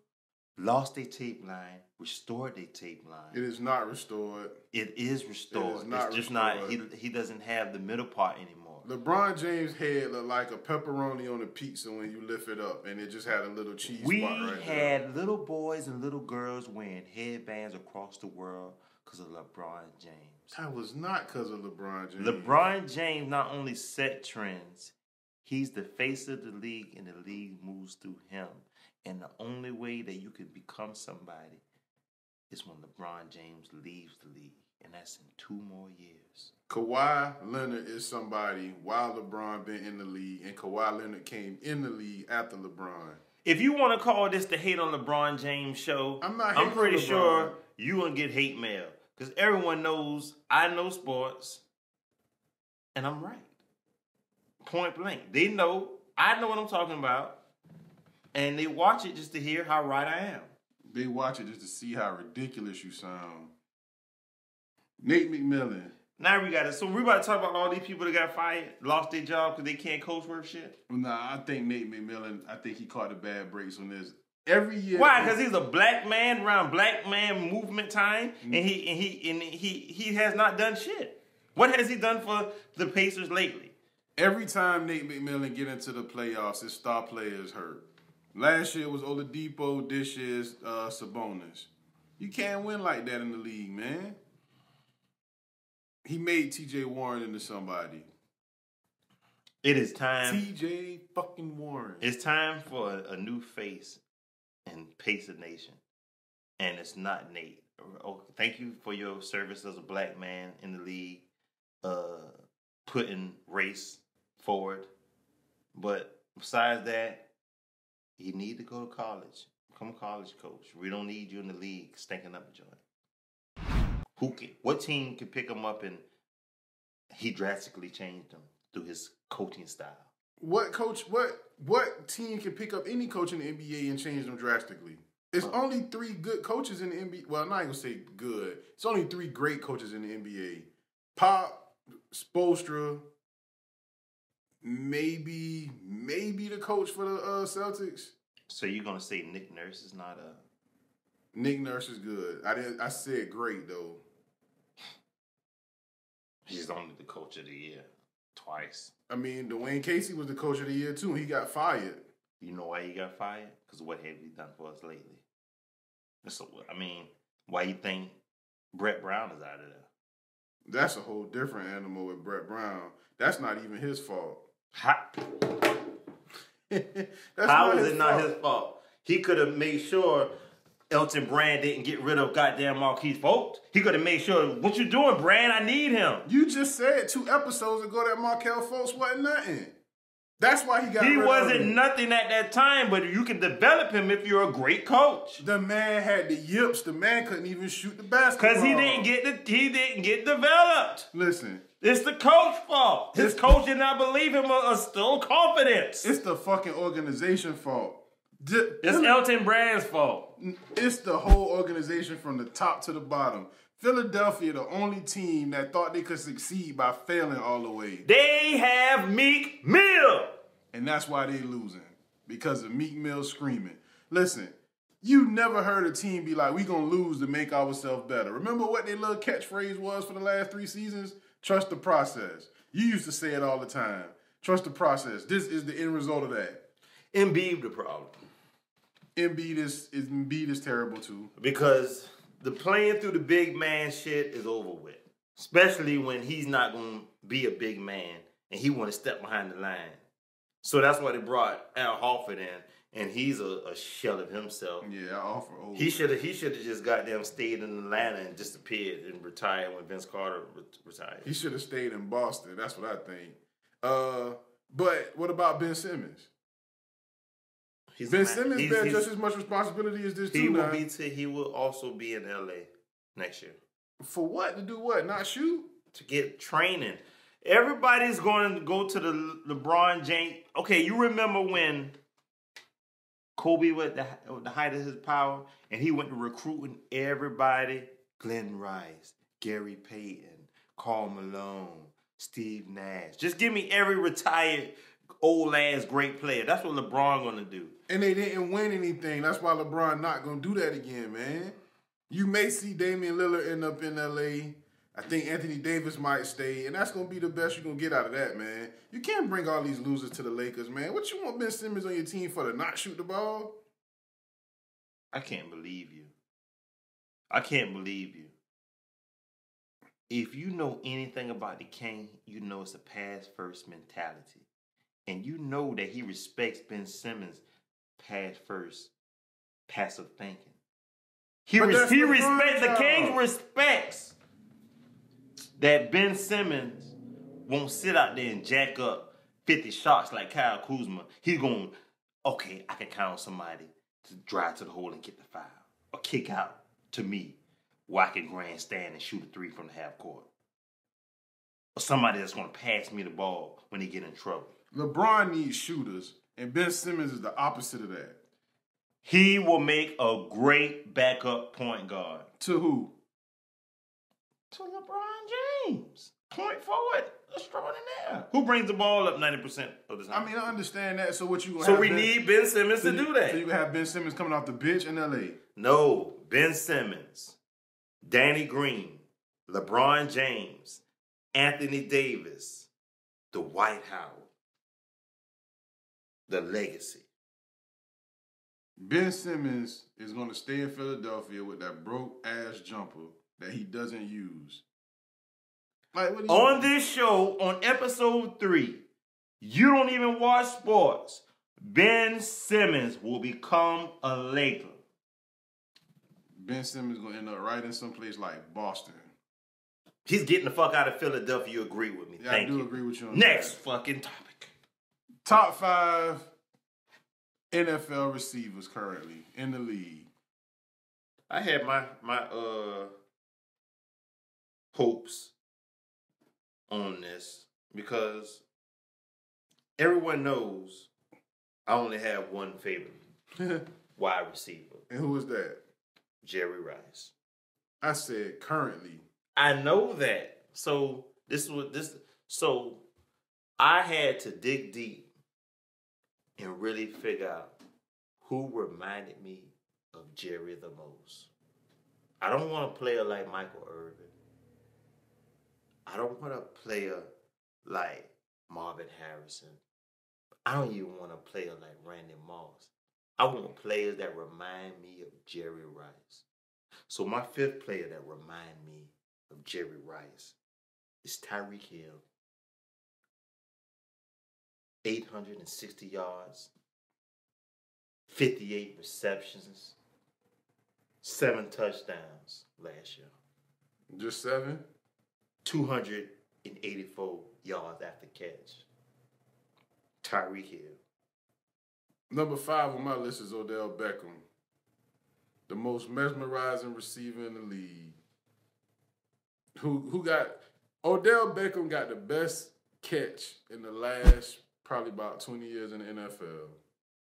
S1: lost their tape line, restored their tape line?
S2: It is not restored.
S1: It is restored.
S2: It is not
S1: it's just
S2: restored.
S1: not, he doesn't have the middle part anymore.
S2: LeBron James' head looked like a pepperoni on a pizza when you lift it up, and it just had a little cheese spot right there.
S1: We had little boys and little girls wearing headbands across the world because of LeBron James.
S2: That was not because of LeBron James.
S1: LeBron James not only set trends, he's the face of the league, and the league moves through him. And the only way that you can become somebody is when LeBron James leaves the league, and that's in 2 more years.
S2: Kawhi Leonard is somebody while LeBron been in the league, and Kawhi Leonard came in the league after LeBron.
S1: If you want to call this the Hate on LeBron James show, I'm pretty sure you going to get hate mail. Because everyone knows I know sports, and I'm right. Point blank. They know, I know what I'm talking about, and they watch it just to hear how right I am.
S2: They watch it just to see how ridiculous you sound. Nate McMillan.
S1: Now we got it. So we about to talk about all these people that got fired, lost their job because they can't coach worth shit?
S2: Nah, I think Nate McMillan, he caught the bad breaks on this. Every year.
S1: Why? Because he's a black man around black man movement time, and he has not done shit. What has he done for the Pacers lately?
S2: Every time Nate McMillan get into the playoffs, his star players hurt. Last year was Oladipo, this year's Sabonis. You can't win like that in the league, man. He made T.J. Warren into somebody.
S1: It is time.
S2: T.J. fucking Warren.
S1: It's time for a new face in Pacer Nation. And it's not Nate. Oh, thank you for your service as a black man in the league, putting race forward. But besides that, you need to go to college. Become a college coach. We don't need you in the league stinking up the joint. What team could pick him up and he drastically changed him through his coaching style?
S2: What team can pick up any coach in the NBA and change them drastically? It's only 3 good coaches in the NBA. Well, I'm not even gonna say good. It's only 3 great coaches in the NBA. Pop, Spoelstra, maybe the coach for the Celtics.
S1: So you're gonna say Nick Nurse is not a?
S2: Nick Nurse is good. I said great though.
S1: He's only the coach of the year twice.
S2: I mean, Dwayne Casey was the coach of the year too, and he got fired.
S1: You know why he got fired? Because what have he done for us lately? So, I mean, why you think Brett Brown is out of there?
S2: That's a whole different animal with Brett Brown. That's not even his fault.
S1: How is it not his fault? He could have made sure Elton Brand didn't get rid of goddamn Marquise Fultz. He could have made sure, what you doing, Brand? I need him.
S2: You just said 2 episodes ago that Markelle Fultz wasn't nothing. That's why he got rid of him.
S1: He wasn't nothing at that time, but you can develop him if you're a great coach.
S2: The man had the yips. The man couldn't even shoot the basketball.
S1: Because he didn't get developed.
S2: Listen.
S1: It's the coach's fault. His coach did not believe him or instill confidence.
S2: It's the fucking organization fault.
S1: It's Elton Brand's fault.
S2: It's the whole organization from the top to the bottom. Philadelphia, the only team that thought they could succeed by failing all the way.
S1: They have McMillan.
S2: And that's why they losing. Because of Meek Mill screaming. Listen, you never heard a team be like, we gonna lose to make ourselves better. Remember what their little catchphrase was for the last 3 seasons? Trust the process. You used to say it all the time. Trust the process. This is the end result of that.
S1: Embiid the problem.
S2: Embiid is terrible too.
S1: Because the playing through the big man shit is over with. Especially when he's not going to be a big man and he want to step behind the line. So that's why they brought Al Horford in, and he's a shell of himself.
S2: Yeah, Al Horford.
S1: He should have just goddamn stayed in Atlanta and disappeared and retired when Vince Carter retired.
S2: He should have stayed in Boston. That's what I think. But what about Ben Simmons? Ben Simmons bears just as much responsibility as this too.
S1: He will also be in LA next year.
S2: For what? To do what? Not shoot?
S1: To get training. Everybody's going to go to the LeBron James. Okay, you remember when Kobe was at the height of his power and he went to recruiting everybody? Glenn Rice, Gary Payton, Karl Malone, Steve Nash. Just give me every retired old ass great player. That's what LeBron gonna do.
S2: And they didn't win anything. That's why LeBron not gonna do that again, man. You may see Damian Lillard end up in LA. I think Anthony Davis might stay, and that's gonna be the best you're gonna get out of that, man. You can't bring all these losers to the Lakers, man. What you want Ben Simmons on your team for, to not shoot the ball?
S1: I can't believe you. I can't believe you. If you know anything about the King, you know it's a pass-first mentality. And you know that he respects Ben Simmons' pass-first, passive thinking. He respects, the King respects that Ben Simmons won't sit out there and jack up 50 shots like Kyle Kuzma. He's going, okay, I can count on somebody to drive to the hole and get the foul. Or kick out to me where I can grandstand and shoot a 3 from the half court. Or somebody that's going to pass me the ball when they get in trouble.
S2: LeBron needs shooters, and Ben Simmons is the opposite of that.
S1: He will make a great backup point guard.
S2: To who?
S1: To LeBron James. Point forward, extraordinaire. Who brings the ball up 90% of the time?
S2: I mean, I understand that. So what you gonna
S1: So
S2: have
S1: we need Ben Simmons to do that.
S2: So you can have Ben Simmons coming off the bench in LA.
S1: No, Ben Simmons, Danny Green, LeBron James, Anthony Davis, Dwight Howard. The legacy.
S2: Ben Simmons is going to stay in Philadelphia with that broke-ass jumper that he doesn't use. Like, what
S1: on this show, on episode 3, You Don't Even Watch Sports, Ben Simmons will become a Laker.
S2: Ben Simmons is going to end up right in some place like Boston.
S1: He's getting the fuck out of Philadelphia. You agree with me.
S2: Yeah,
S1: Thank you.
S2: I do agree with you on
S1: Next
S2: that.
S1: fucking topic.
S2: Top 5 NFL receivers currently in the league.
S1: I had my hopes on this because everyone knows I only have one favorite wide receiver.
S2: And who is that?
S1: Jerry Rice.
S2: I said currently.
S1: I know that. So so I had to dig deep and really figure out who reminded me of Jerry the most. I don't want a player like Michael Irvin. I don't want a player like Marvin Harrison. I don't even want a player like Randy Moss. I want players that remind me of Jerry Rice. So my 5th player that remind me of Jerry Rice is Tyreek Hill. 860 yards, 58 receptions, 7 touchdowns last year.
S2: Just 7?
S1: 284 yards after catch. Tyreek Hill.
S2: Number 5 on my list is Odell Beckham. The most mesmerizing receiver in the league. Odell Beckham got the best catch in the last probably about 20 years in the NFL.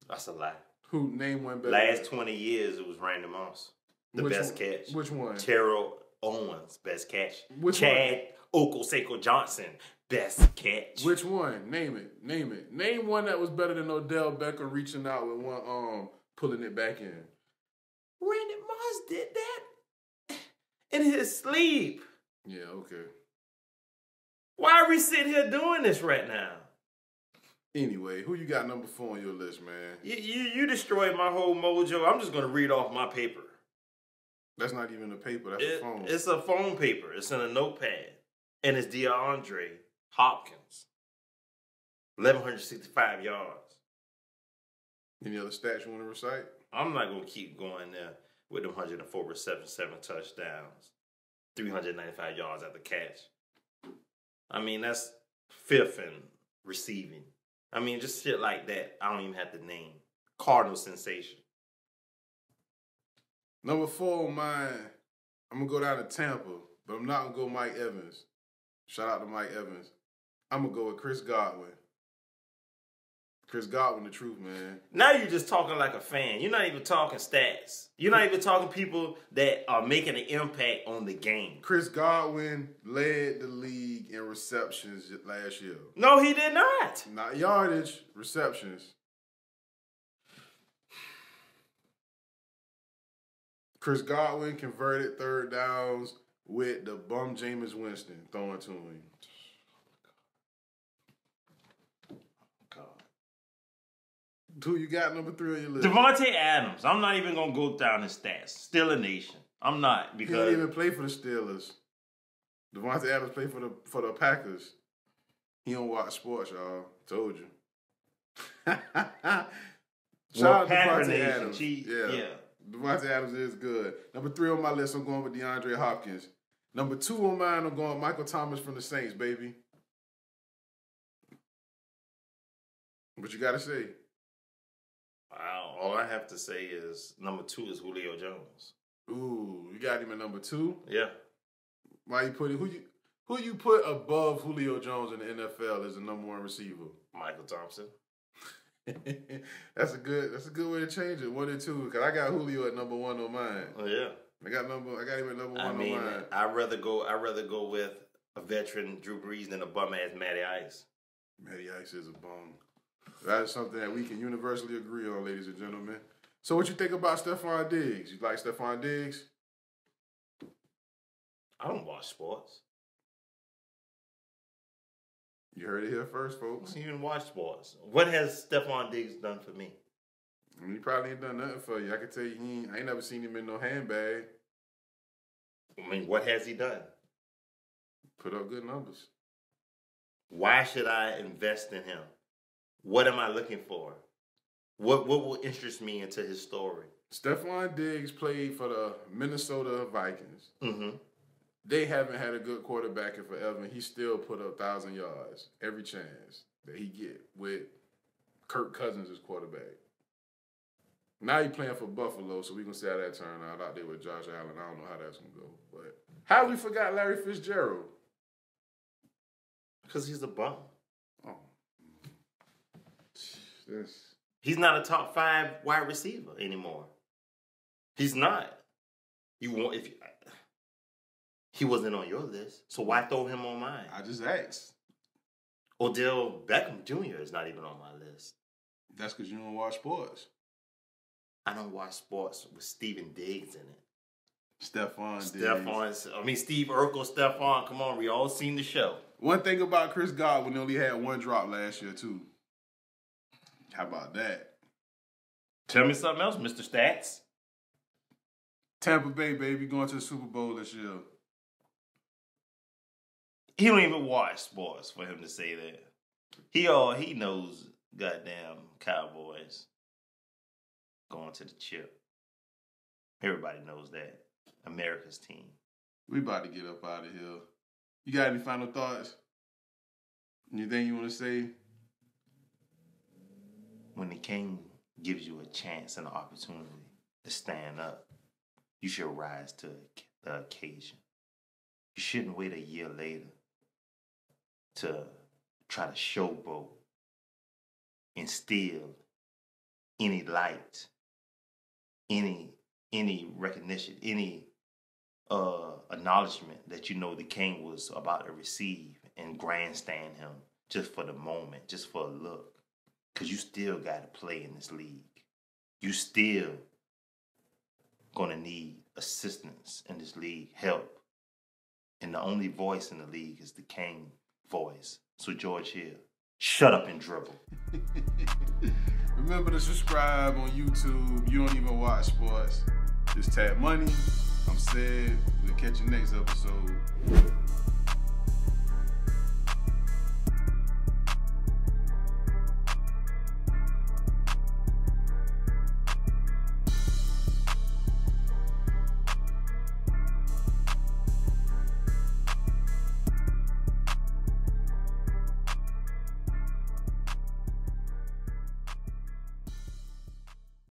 S1: That's a lie.
S2: Who name one better?
S1: Last 20 years, it was Randy Moss. The best catch.
S2: Which one?
S1: Terrell Owens, best catch.
S2: Which
S1: Chad Okoseco Johnson, best catch.
S2: Which one? Name it. Name one that was better than Odell Beckham reaching out with one arm, pulling it back in.
S1: Randy Moss did that in his sleep.
S2: Yeah, okay.
S1: Why are we sitting here doing this right now?
S2: Anyway, who you got number 4 on your list, man?
S1: You destroyed my whole mojo. I'm just going to read off my paper.
S2: That's not even a paper. That's a phone.
S1: It's a phone paper. It's in a notepad. And it's DeAndre Hopkins. 1,165 yards.
S2: Any other stats you want to recite?
S1: I'm not going to keep going there with them 104 receptions, 7 touchdowns, 395 yards at the catch. I mean, that's 5th in receiving. I mean, just shit like that. I don't even have to name. Cardinal sensation.
S2: Number 4 on mine, I'm going to go down to Tampa, but I'm not going to go Mike Evans. Shout out to Mike Evans. I'm going to go with Chris Godwin. Chris Godwin, the truth, man.
S1: Now you're just talking like a fan. You're not even talking stats. You're not even talking people that are making an impact on the game.
S2: Chris Godwin led the league in receptions last year.
S1: No, he did not.
S2: Not yardage, receptions. Chris Godwin converted 3rd downs with the bum Jameis Winston throwing to him. Who you got number 3 on your list?
S1: Devontae Adams. I'm not even going to go down his stats. Still a nation. I'm not because...
S2: He didn't even play for the Steelers. Devontae Adams played for the Packers. He don't watch sports, y'all. Told you. Shout out to Devontae Adams. Yeah. Devontae Adams is good. Number 3 on my list, I'm going with DeAndre Hopkins. Number 2 on mine, I'm going with Michael Thomas from the Saints, baby. What you got to say?
S1: Wow. All I have to say is number 2 is Julio Jones.
S2: Ooh, you got him at number 2?
S1: Yeah.
S2: Why you put it? Who you put above Julio Jones in the NFL as the number 1 receiver?
S1: Michael Thompson.
S2: That's a good way to change it. 1 and 2, because I got Julio at number 1 on mine.
S1: Oh yeah.
S2: I got him at number 1 on mine.
S1: I'd rather go with a veteran Drew Brees than a bum ass Matty Ice.
S2: Matty Ice is a bum. That is something that we can universally agree on, ladies and gentlemen. So what you think about Stephon Diggs? You like Stephon Diggs?
S1: I don't watch sports.
S2: You heard it here first, folks.
S1: I don't even watch sports. What has Stephon Diggs done for me?
S2: I mean, he probably ain't done nothing for you. I can tell you, I ain't never seen him in no handbag.
S1: I mean, what has he done?
S2: Put up good numbers.
S1: Why should I invest in him? What am I looking for? What will interest me into his story?
S2: Stephon Diggs played for the Minnesota Vikings.
S1: Mm-hmm.
S2: They haven't had a good quarterback in forever, and he still put up 1,000 yards every chance that he get with Kirk Cousins as quarterback. Now he's playing for Buffalo, so we're going to see how that turn out there with Josh Allen. I don't know how that's going to go. But how we forgot Larry Fitzgerald?
S1: Because he's a bum.
S2: Oh.
S1: He's not a top 5 wide receiver anymore. He's not. He wasn't on your list, so why throw him on mine?
S2: I just asked.
S1: Odell Beckham Jr. is not even on my list.
S2: That's because you don't watch sports.
S1: I don't watch sports with Steven Diggs in it.
S2: Stephon Diggs.
S1: Steve Urkel, Stephon. Come on, we all seen the show.
S2: One thing about Chris Godwin, he only had 1 drop last year, too. How about that?
S1: Tell me something else, Mr. Stats.
S2: Tampa Bay, baby, going to the Super Bowl this year.
S1: He don't even watch sports for him to say that. He knows goddamn Cowboys going to the chip. Everybody knows that. America's team.
S2: We about to get up out of here. You got any final thoughts? Anything you want to say?
S1: When the king gives you a chance and an opportunity to stand up, you should rise to the occasion. You shouldn't wait a year later to try to showboat and steal any light, any recognition, any acknowledgement that you know the king was about to receive and grandstand him just for the moment, just for a look. Because you still got to play in this league. You still going to need assistance in this league, help. And the only voice in the league is the king voice. So George Hill, shut up and dribble.
S2: Remember to subscribe on YouTube. You don't even watch sports. Just tap money. I'm Sid. We'll catch you next episode.